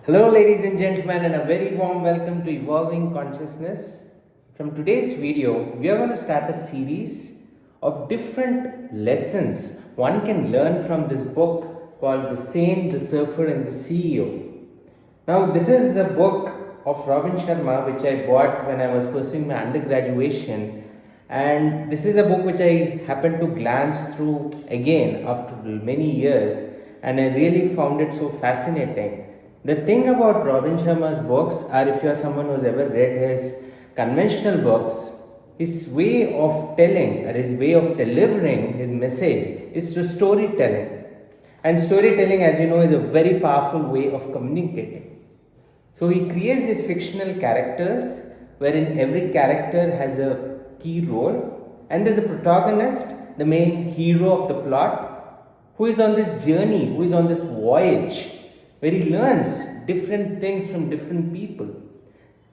Hello, ladies and gentlemen, and a very warm welcome to Evolving Consciousness. From today's video, we are going to start a series of different lessons one can learn from this book called The Saint, the Surfer, and the CEO. Now, this is a book of Robin Sharma which I bought when I was pursuing my undergraduation, and this is a book which I happened to glance through again after many years, and I really found it so fascinating. The thing about Robin Sharma's books, or if you are someone who's ever read his conventional books, his way of telling or his way of delivering his message is through storytelling. And storytelling, as you know, is a very powerful way of communicating. So he creates these fictional characters wherein every character has a key role, and there's a protagonist, the main hero of the plot, who is on this journey, who is on this voyage where he learns different things from different people.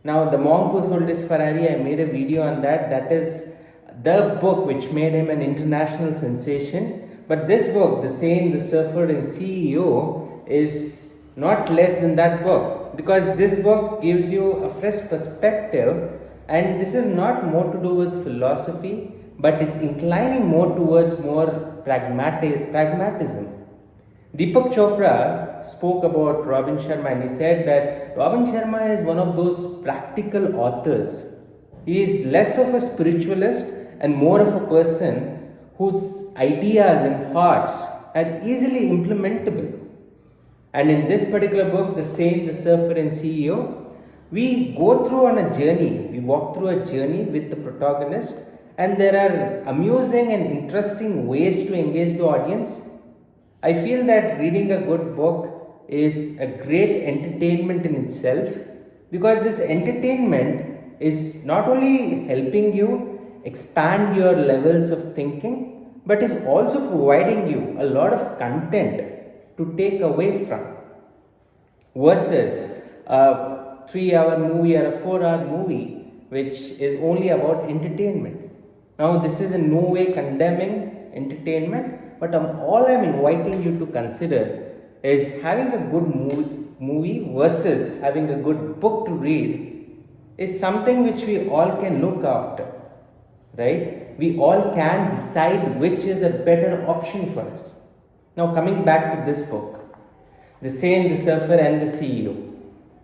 Now, The Monk Who Sold His Ferrari, I made a video on that. That is the book which made him an international sensation. But this book, The Saint, the Surfer, and CEO, is not less than that book, because this book gives you a fresh perspective, and this is not more to do with philosophy, but it's inclining more towards more pragmatism. Deepak Chopra spoke about Robin Sharma, and he said that Robin Sharma is one of those practical authors. He is less of a spiritualist and more of a person whose ideas and thoughts are easily implementable. And in this particular book, The Saint, the Surfer, and CEO, we go through on a journey. We walk through a journey with the protagonist, and there are amusing and interesting ways to engage the audience. I feel that reading a good book is a great entertainment in itself, because this entertainment is not only helping you expand your levels of thinking, but is also providing you a lot of content to take away from, versus a 3 hour movie or a 4 hour movie which is only about entertainment. Now, this is in no way condemning entertainment, but all I'm inviting you to consider is having a good movie versus having a good book to read is something which we all can look after, right? We all can decide which is a better option for us. Now, coming back to this book, The Saint, the Surfer, and the CEO.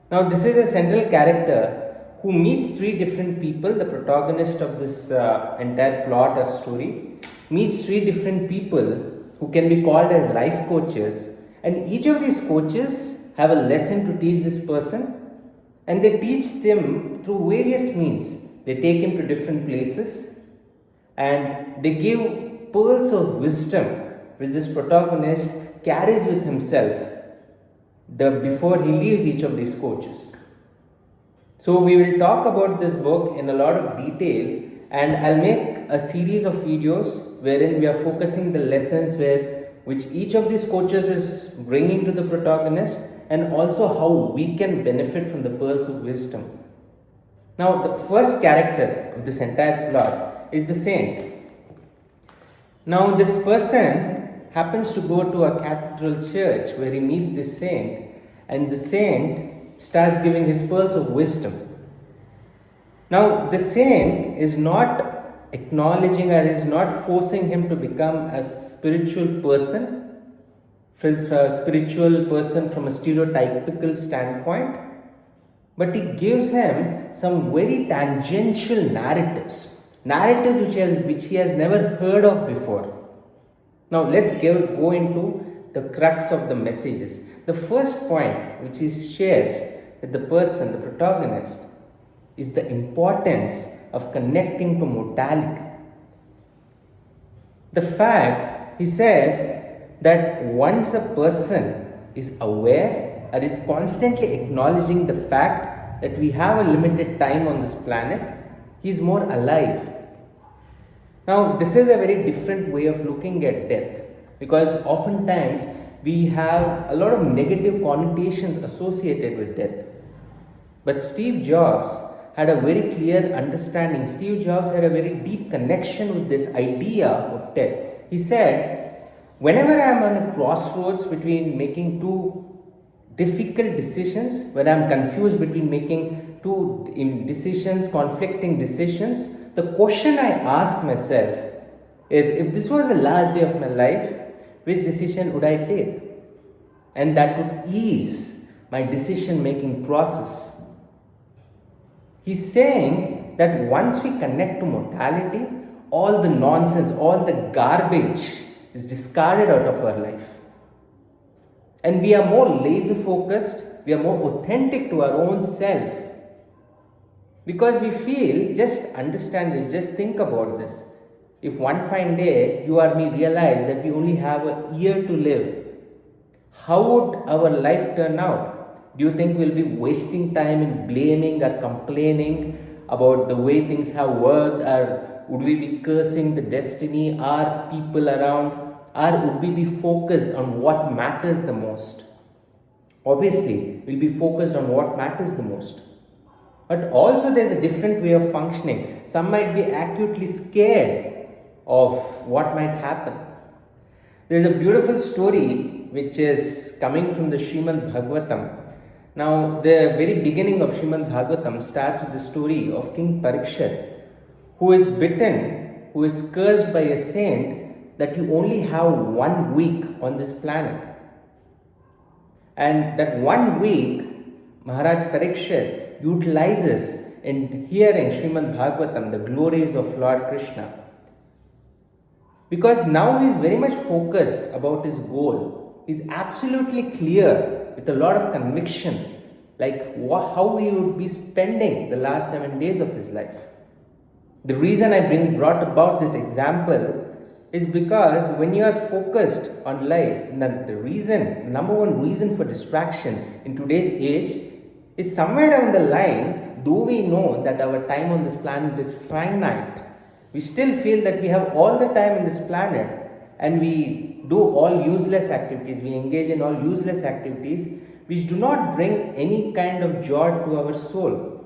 Now, this is a central character who meets three different people. The protagonist of this entire plot or story meets three different people who can be called as life coaches, and each of these coaches have a lesson to teach this person, and they teach them through various means. They take him to different places, and they give pearls of wisdom which this protagonist carries with himself before he leaves each of these coaches. So we will talk about this book in a lot of detail, and I'll make a series of videos wherein we are focusing the lessons which each of these coaches is bringing to the protagonist, and also how we can benefit from the pearls of wisdom. Now, the first character of this entire plot is the saint. Now, this person happens to go to a cathedral church where he meets this saint, and the saint starts giving his pearls of wisdom. Now, the saint is not acknowledging or is not forcing him to become a spiritual person, from a stereotypical standpoint, but he gives him some very tangential narratives which he has never heard of before. Now, let's go into the crux of the messages. The first point which he shares with the person, the protagonist, is the importance of connecting to mortality. The fact, he says, that once a person is aware or is constantly acknowledging the fact that we have a limited time on this planet, he is more alive. Now, this is a very different way of looking at death, because oftentimes we have a lot of negative connotations associated with death. But Steve Jobs had a very clear understanding. Steve Jobs had a very deep connection with this idea of death. He said, whenever I am on a crossroads between making two difficult decisions, when I'm confused between making two decisions, conflicting decisions, the question I ask myself is, if this was the last day of my life, which decision would I take? And that would ease my decision making process. He's saying that once we connect to mortality, all the nonsense, all the garbage is discarded out of our life. And we are more laser focused, we are more authentic to our own self. Because we feel, just understand this, just think about this. If one fine day you or me realize that we only have a year to live, how would our life turn out? Do you think we'll be wasting time in blaming or complaining about the way things have worked, or would we be cursing the destiny or people around, or would we be focused on what matters the most? Obviously, we'll be focused on what matters the most. But also there's a different way of functioning. Some might be acutely scared of what might happen. There's a beautiful story which is coming from the Srimad Bhagavatam. Now, the very beginning of Srimad Bhagavatam starts with the story of King Parikshit, who is bitten, who is cursed by a saint that you only have 1 week on this planet. And that 1 week, Maharaj Parikshit utilizes in hearing Srimad Bhagavatam, the glories of Lord Krishna. Because now he is very much focused about his goal. He is absolutely clear with a lot of conviction, like how he would be spending the last 7 days of his life. The reason I brought about this example is because when you are focused on life, the number one reason for distraction in today's age is somewhere down the line, though we know that our time on this planet is finite, we still feel that we have all the time in this planet and we do all useless activities, we engage in all useless activities which do not bring any kind of joy to our soul.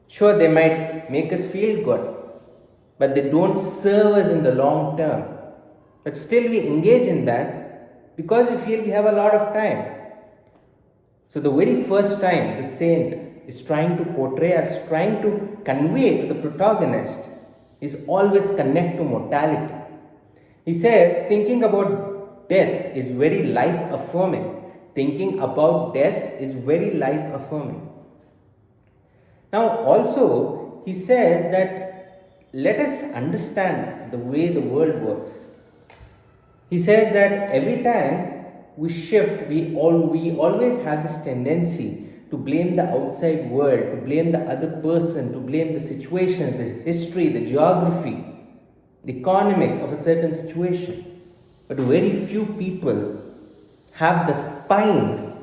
Sure, they might make us feel good, but they don't serve us in the long term. But still we engage in that because we feel we have a lot of time. So the very first time the saint is trying to portray or is trying to convey to the protagonist is always connect to mortality. He says thinking about death is very life affirming. Thinking about death is very life affirming. Now also he says that let us understand the way the world works. He says that every time we shift, we always have this tendency to blame the outside world, to blame the other person, to blame the situations, the history, the geography, the economics of a certain situation. But very few people have the spine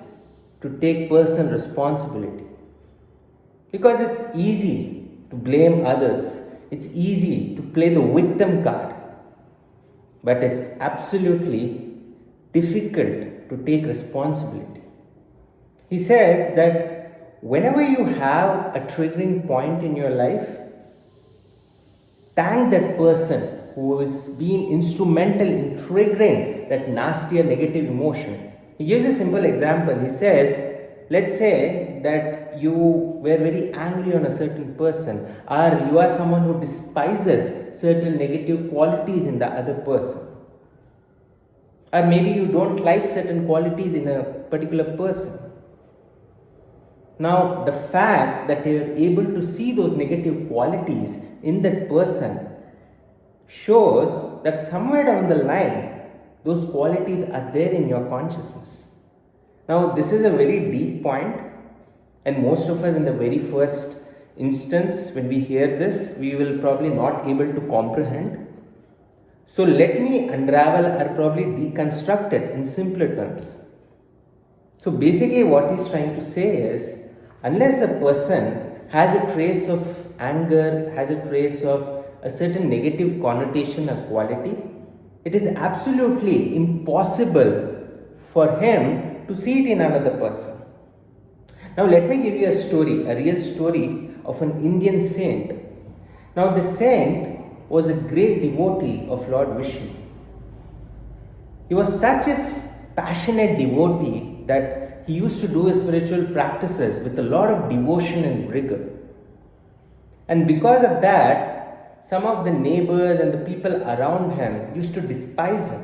to take personal responsibility. Because it's easy to blame others, it's easy to play the victim card, but it's absolutely difficult to take responsibility. He says that whenever you have a triggering point in your life, thank that person who has been instrumental in triggering that nasty or negative emotion. He gives a simple example. He says, let's say that you were very angry on a certain person, or you are someone who despises certain negative qualities in the other person, or maybe you don't like certain qualities in a particular person. Now, the fact that you are able to see those negative qualities in that person shows that somewhere down the line, those qualities are there in your consciousness. Now, this is a very deep point, and most of us in the very first instance, when we hear this, we will probably not able to comprehend. So, let me unravel or probably deconstruct it in simpler terms. So, basically what he's trying to say is, unless a person has a trace of anger, has a trace of a certain negative connotation or quality, it is absolutely impossible for him to see it in another person. Now let me give you a story, a real story of an Indian saint. Now the saint was a great devotee of Lord Vishnu. He was such a passionate devotee that he used to do his spiritual practices with a lot of devotion and rigor. And because of that, some of the neighbors and the people around him used to despise him.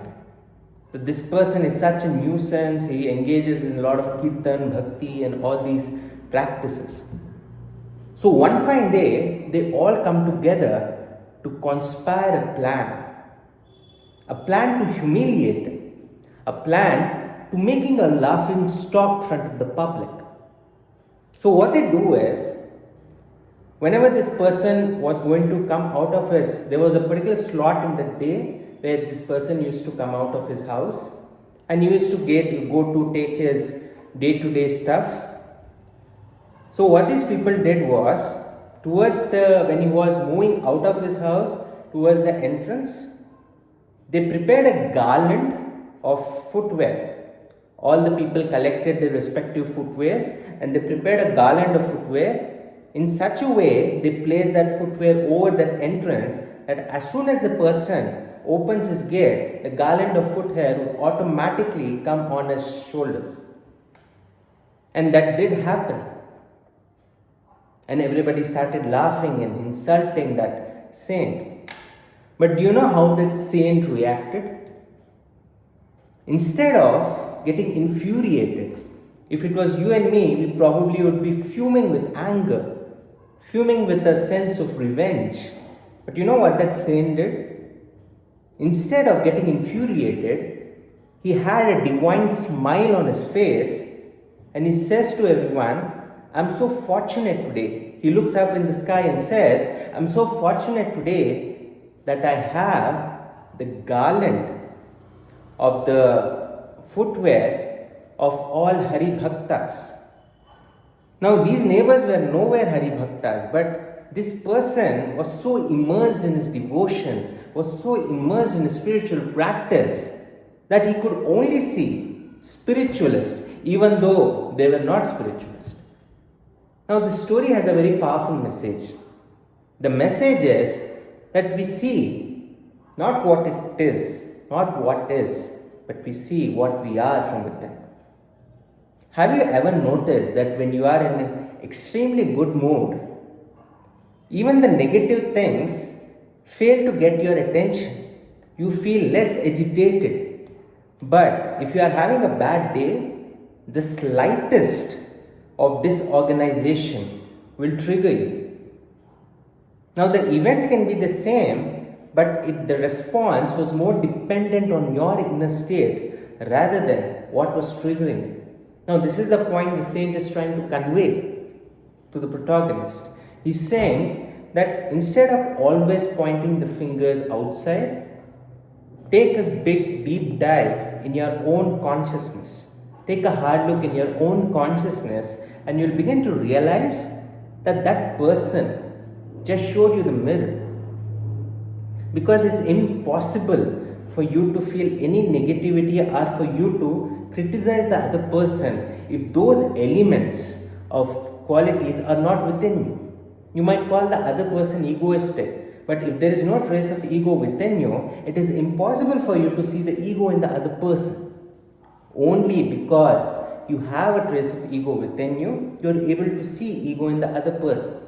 That this person is such a nuisance, he engages in a lot of kirtan, bhakti, and all these practices. So one fine day, they all come together to conspire a plan to humiliate him, a plan to making a laughing stock front of the public. So what they do is, whenever this person was going to come out of there was a particular slot in the day where this person used to come out of his house, and he used to go to take his day-to-day stuff. So what these people did was, when he was moving out of his house towards the entrance, they prepared a garland of footwear. All the people collected their respective footwears and they prepared a garland of footwear. In such a way, they placed that footwear over that entrance that as soon as the person opens his gate, the garland of foot hair would automatically come on his shoulders. And that did happen. And everybody started laughing and insulting that saint. But do you know how that saint reacted? Instead of getting infuriated, if it was you and me, we probably would be fuming with anger, fuming with a sense of revenge. But you know what that saint did? Instead of getting infuriated, he had a divine smile on his face and he says to everyone, I'm so fortunate today. He looks up in the sky and says, I'm so fortunate today that I have the garland of the footwear of all Hari Bhaktas. Now these neighbors were nowhere Hari Bhaktas, but this person was so immersed in his devotion, was so immersed in his spiritual practice that he could only see spiritualists even though they were not spiritualists. Now this story has a very powerful message. The message is that we see not what it is, not what is, but we see what we are from within. Have you ever noticed that when you are in an extremely good mood, even the negative things fail to get your attention? You feel less agitated. But if you are having a bad day, the slightest of disorganization will trigger you. Now the event can be the same, but the response was more dependent on your inner state rather than what was triggering it. Now this is the point the saint is trying to convey to the protagonist. He's saying that instead of always pointing the fingers outside, take a big deep dive in your own consciousness. Take a hard look in your own consciousness and you'll begin to realize that that person just showed you the mirror. Because it's impossible for you to feel any negativity or for you to criticize the other person if those elements of qualities are not within you. You might call the other person egoistic, but if there is no trace of ego within you, it is impossible for you to see the ego in the other person. Only because you have a trace of ego within you, you are able to see ego in the other person.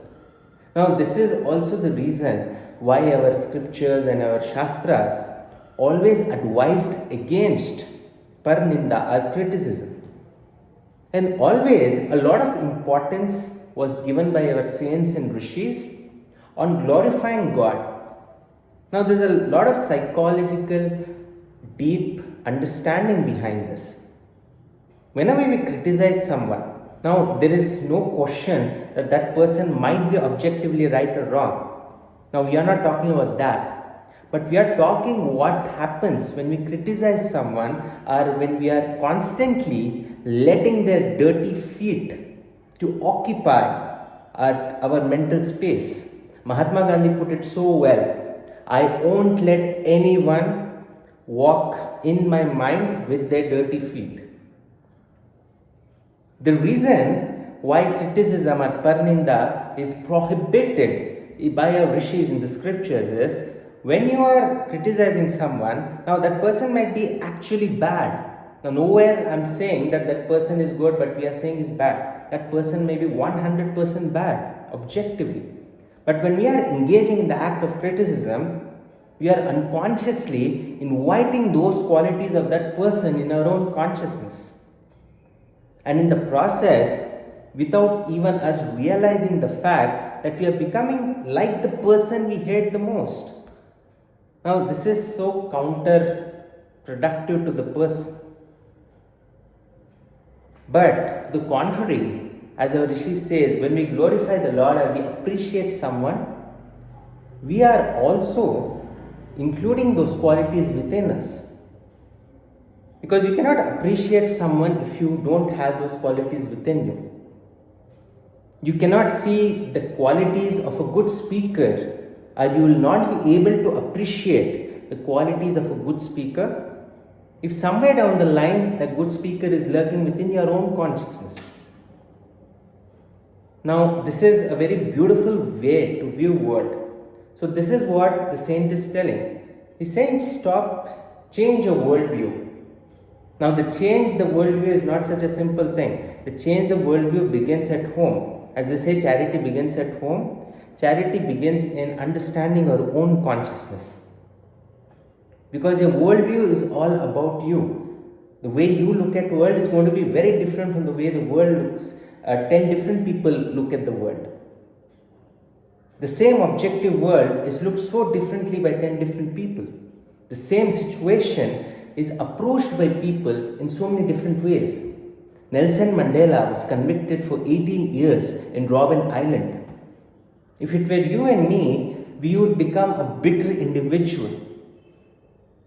Now this is also the reason why our scriptures and our shastras always advised against parninda or criticism. And always a lot of importance was given by our saints and rishis on glorifying God. Now there's a lot of psychological deep understanding behind this. Whenever we criticize someone, now there is no question that that person might be objectively right or wrong. Now we are not talking about that, but we are talking what happens when we criticize someone or when we are constantly letting their dirty feet to occupy our mental space. Mahatma Gandhi put it so well, I won't let anyone walk in my mind with their dirty feet. The reason why criticism or parninda is prohibited by our rishis in the scriptures is when you are criticizing someone, now that person might be actually bad. Now, nowhere I'm saying that that person is good, but we are saying is bad. That person may be 100% bad, objectively. But when we are engaging in the act of criticism, we are unconsciously inviting those qualities of that person in our own consciousness. And in the process, without even us realizing the fact that we are becoming like the person we hate the most. Now, this is so counterproductive to the person. But the contrary, as our Rishi says, when we glorify the Lord and we appreciate someone, we are also including those qualities within us. Because you cannot appreciate someone if you don't have those qualities within you. You cannot see the qualities of a good speaker, or you will not be able to appreciate the qualities of a good speaker if somewhere down the line that good speaker is lurking within your own consciousness. Now, this is a very beautiful way to view world. So this is what the saint is telling. He's saying change your worldview. Now, the change the worldview is not such a simple thing. The change the worldview begins at home. As they say, charity begins at home. Charity begins in understanding our own consciousness. Because your worldview is all about you. The way you look at the world is going to be very different from the way the world looks. 10 different people look at the world. The same objective world is looked so differently by 10 different people. The same situation is approached by people in so many different ways. Nelson Mandela was convicted for 18 years in Robben Island. If it were you and me, we would become a bitter individual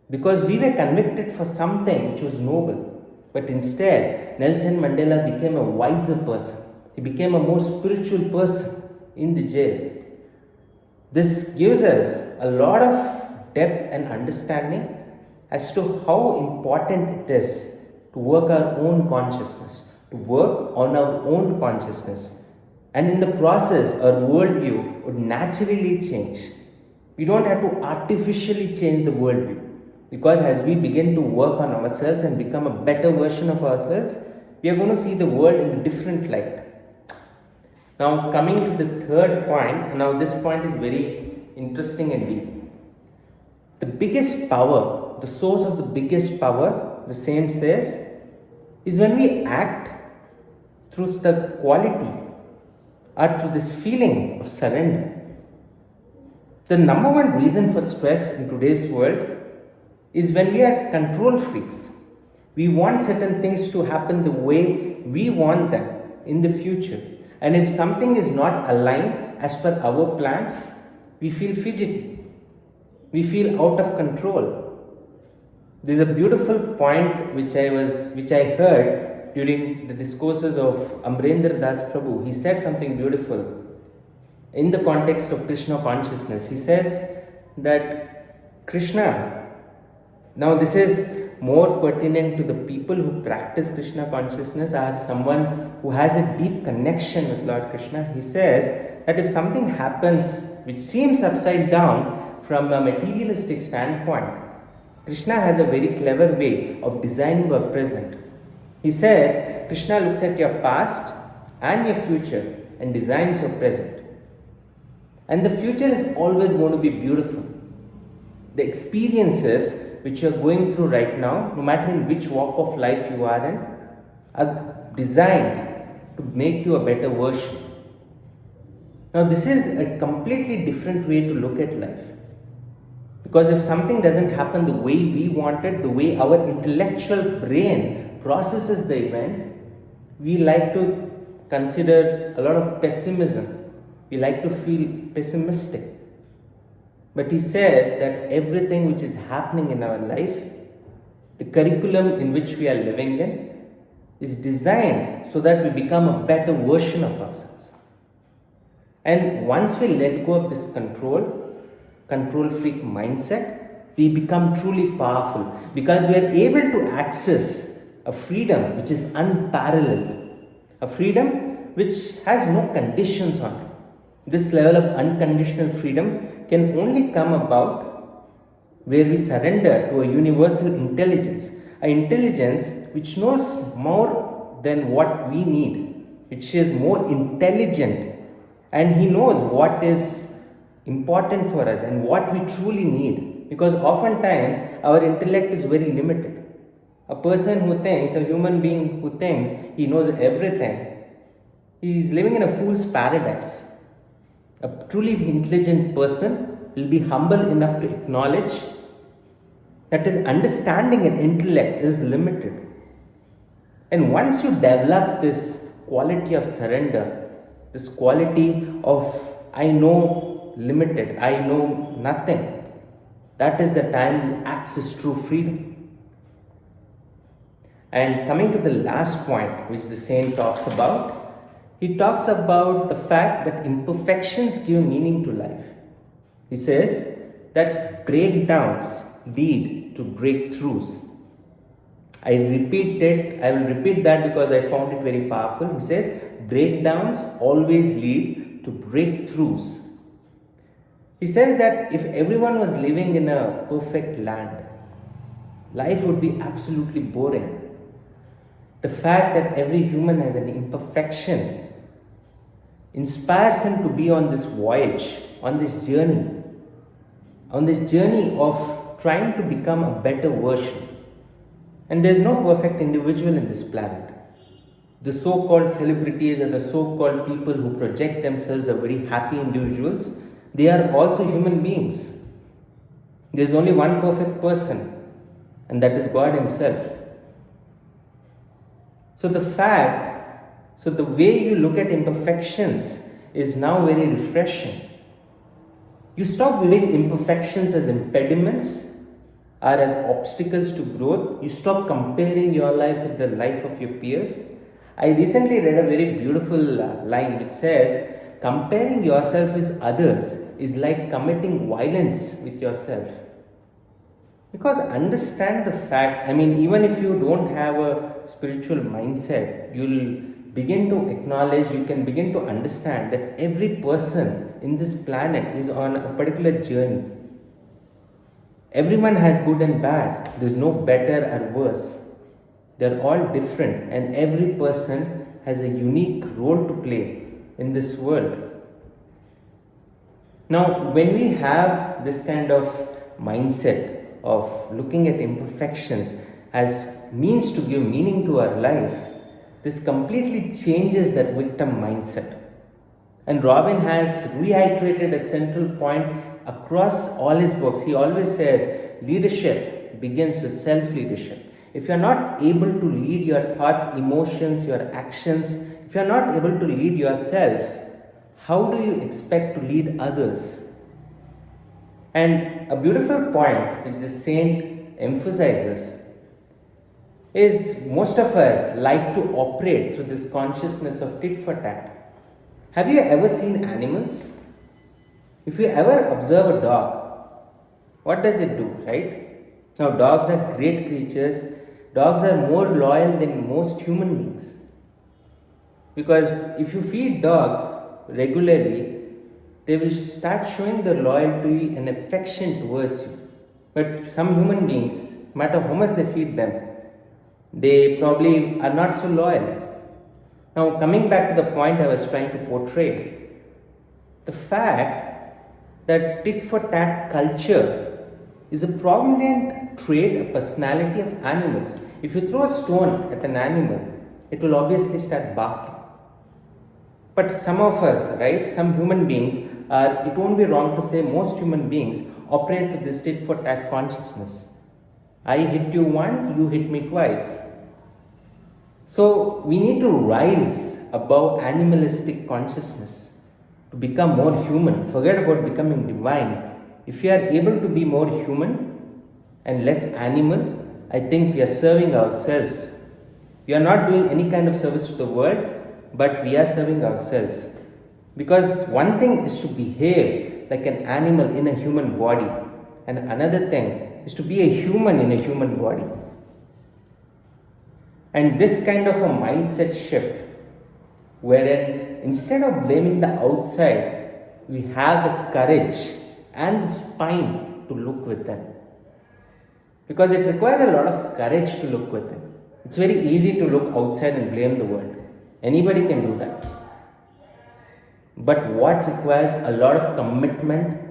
because we were convicted for something which was noble. But instead, Nelson Mandela became a wiser person. He became a more spiritual person in the jail. This gives us a lot of depth and understanding as to how important it is to work our own consciousness, to work on our own consciousness. And in the process, our worldview would naturally change. We don't have to artificially change the worldview. Because as we begin to work on ourselves and become a better version of ourselves, we are going to see the world in a different light. Now, coming to the third point, now this point is very interesting and deep. The biggest power, the source of the biggest power, the saint says, is when we act through the quality or through this feeling of surrender. The number one reason for stress in today's world is when we are control freaks. We want certain things to happen the way we want them in the future. And if something is not aligned as per our plans, we feel fidgety. We feel out of control. There's a beautiful point which I heard during the discourses of Amrendra Das Prabhu. He said something beautiful in the context of Krishna consciousness. He says that Krishna, now this is more pertinent to the people who practice Krishna consciousness or someone who has a deep connection with Lord Krishna. He says that if something happens which seems upside down from a materialistic standpoint, Krishna has a very clever way of designing our present. He says Krishna looks at your past and your future and designs your present. And the future is always going to be beautiful. The experiences which you are going through right now, no matter in which walk of life you are in, are designed to make you a better version. Now, this is a completely different way to look at life. Because if something doesn't happen the way we want it, the way our intellectual brain processes the event, we like to consider a lot of pessimism. We like to feel pessimistic. But he says that everything which is happening in our life, the curriculum in which we are living in, is designed so that we become a better version of ourselves. And once we let go of this control freak mindset, we become truly powerful because we are able to access a freedom which is unparalleled, a freedom which has no conditions on it. This level of unconditional freedom can only come about where we surrender to a universal intelligence, an intelligence which knows more than what we need, which is more intelligent, and he knows what is important for us and what we truly need, because oftentimes our intellect is very limited. A person who thinks, a human being who thinks he knows everything, he is living in a fool's paradise. A truly intelligent person will be humble enough to acknowledge that his understanding and intellect is limited. And once you develop this quality of surrender, this quality of I know limited, I know nothing, that is the time you access true freedom. And coming to the last point, which the saint talks about, he talks about the fact that imperfections give meaning to life. He says that breakdowns lead to breakthroughs. I will repeat that because I found it very powerful. He says, breakdowns always lead to breakthroughs. He says that if everyone was living in a perfect land, life would be absolutely boring. The fact that every human has an imperfection inspires him to be on this voyage, on this journey of trying to become a better version. And there's no perfect individual in this planet. The so-called celebrities and the so-called people who project themselves as very happy individuals, they are also human beings. There's only one perfect person, and that is God Himself. So the way you look at imperfections is now very refreshing. You stop viewing imperfections as impediments or as obstacles to growth. You stop comparing your life with the life of your peers. I recently read a very beautiful line which says, comparing yourself with others is like committing violence with yourself. Because understand the fact, even if you don't have a spiritual mindset, you'll begin to acknowledge, you can begin to understand that every person in this planet is on a particular journey. Everyone has good and bad. There's no better or worse. They're all different, and every person has a unique role to play in this world. Now, when we have this kind of mindset of looking at imperfections as means to give meaning to our life, this completely changes that victim mindset. And Robin has reiterated a central point across all his books. He always says leadership begins with self-leadership. If you're not able to lead your thoughts, emotions, your actions, if you're not able to lead yourself, how do you expect to lead others? And a beautiful point which the saint emphasizes is most of us like to operate through this consciousness of tit for tat. Have you ever seen animals? If you ever observe a dog, what does it do, right? Now, dogs are great creatures. Dogs are more loyal than most human beings. Because if you feed dogs regularly, they will start showing their loyalty and affection towards you. But some human beings, no matter how much they feed them, they probably are not so loyal. Now, coming back to the point I was trying to portray, the fact that tit for tat culture is a prominent trait, a personality of animals. If you throw a stone at an animal, it will obviously start barking. But some of us, right, some human beings, it won't be wrong to say most human beings operate with this tit for tat consciousness. I hit you once, you hit me twice. So we need to rise above animalistic consciousness to become more human. Forget about becoming divine. If we are able to be more human and less animal, I think we are serving ourselves. We are not doing any kind of service to the world, but we are serving ourselves. Because one thing is to behave like an animal in a human body, and another thing is to be a human in a human body. And this kind of a mindset shift, wherein instead of blaming the outside, we have the courage and the spine to look within. because it requires a lot of courage to look within. It's very easy to look outside and blame the world. Anybody can do that. But what requires a lot of commitment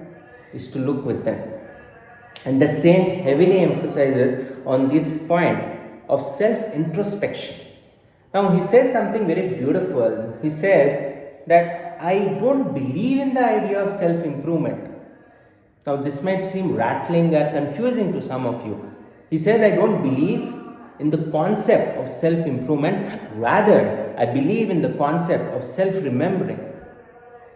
is to look within. And the saint heavily emphasizes on this point of self-introspection. Now he says something very beautiful. He says that I don't believe in the idea of self-improvement. Now this might seem rattling or confusing to some of you. He says I don't believe in the concept of self-improvement, rather I believe in the concept of self-remembering.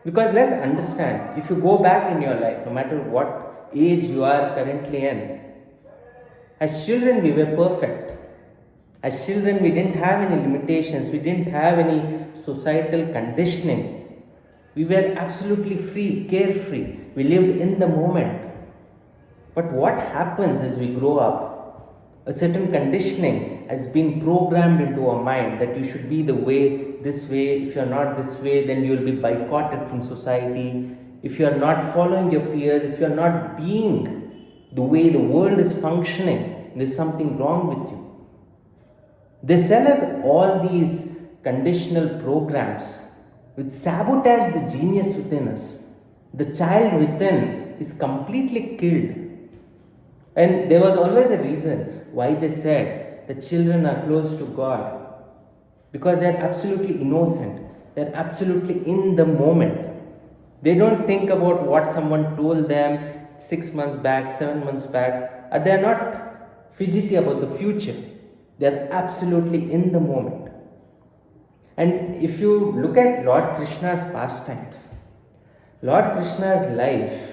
Because let's understand, if you go back in your life, no matter what age you are currently in, as children we were perfect. As children we didn't have any limitations, we didn't have any societal conditioning. We were absolutely free, carefree. We lived in the moment. But what happens as we grow up? A certain conditioning has been programmed into our mind that you should be the way, this way. If you're not this way, then you will be boycotted from society. If you're not following your peers, if you're not being the way the world is functioning, there's something wrong with you. They sell us all these conditional programs which sabotage the genius within us. The child within is completely killed. And there was always a reason why they said the children are close to God. Because they're absolutely innocent. They're absolutely in the moment. They don't think about what someone told them 6 months back, 7 months back. They're not fidgety about the future. They're absolutely in the moment. And if you look at Lord Krishna's pastimes, Lord Krishna's life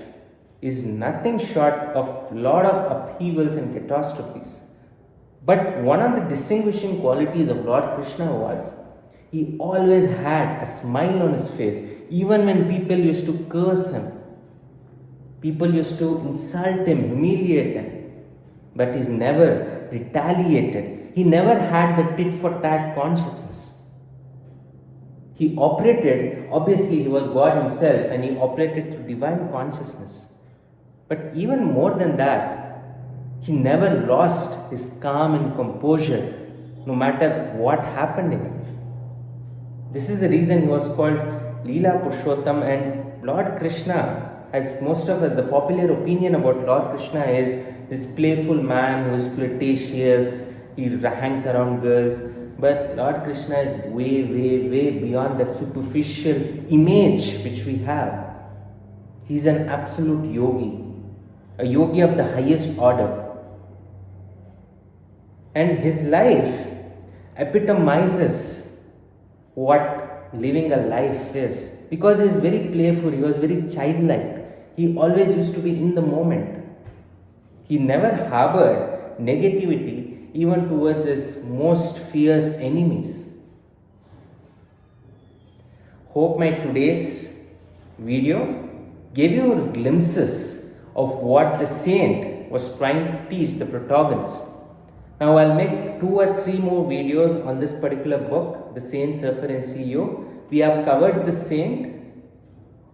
is nothing short of lot of upheavals and catastrophes. But one of the distinguishing qualities of Lord Krishna was he always had a smile on his face, even when people used to curse him. People used to insult him, humiliate him. But he never retaliated. He never had the tit for tat consciousness. He operated, obviously he was God himself and he operated through divine consciousness. But even more than that, he never lost his calm and composure no matter what happened in life. This is the reason he was called Leela Purushottam, and Lord Krishna, as most of us, the popular opinion about Lord Krishna is this playful man who is flirtatious, he hangs around girls. But Lord Krishna is way, way, way beyond that superficial image which we have. He's an absolute yogi, a yogi of the highest order. And his life epitomizes what living a life is. Because he is very playful, he was very childlike. He always used to be in the moment. He never harbored negativity even towards his most fierce enemies. Hope my today's video gave you glimpses of what the saint was trying to teach the protagonist. Now I'll make 2 or 3 more videos on this particular book, The Saint, Surfer and CEO. We have covered the saint.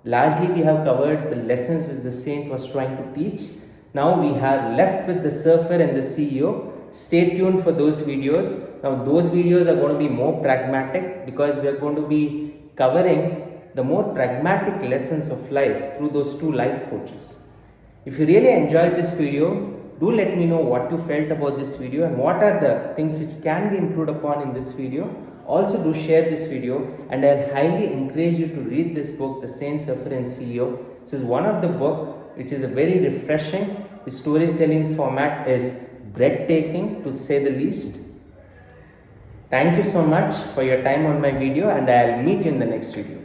Largely we have covered the lessons which the saint was trying to teach. Now we have left with the surfer and the CEO. Stay tuned for those videos. Now those videos are going to be more pragmatic because we are going to be covering the more pragmatic lessons of life through those 2 life coaches. If you really enjoyed this video, do let me know what you felt about this video and what are the things which can be improved upon in this video. Also do share this video, and I'll highly encourage you to read this book, The Saint, Surfer and CEO. This is one of the book which is a very refreshing. The storytelling format is breathtaking to say the least. Thank you so much for your time on my video, and I'll meet you in the next video.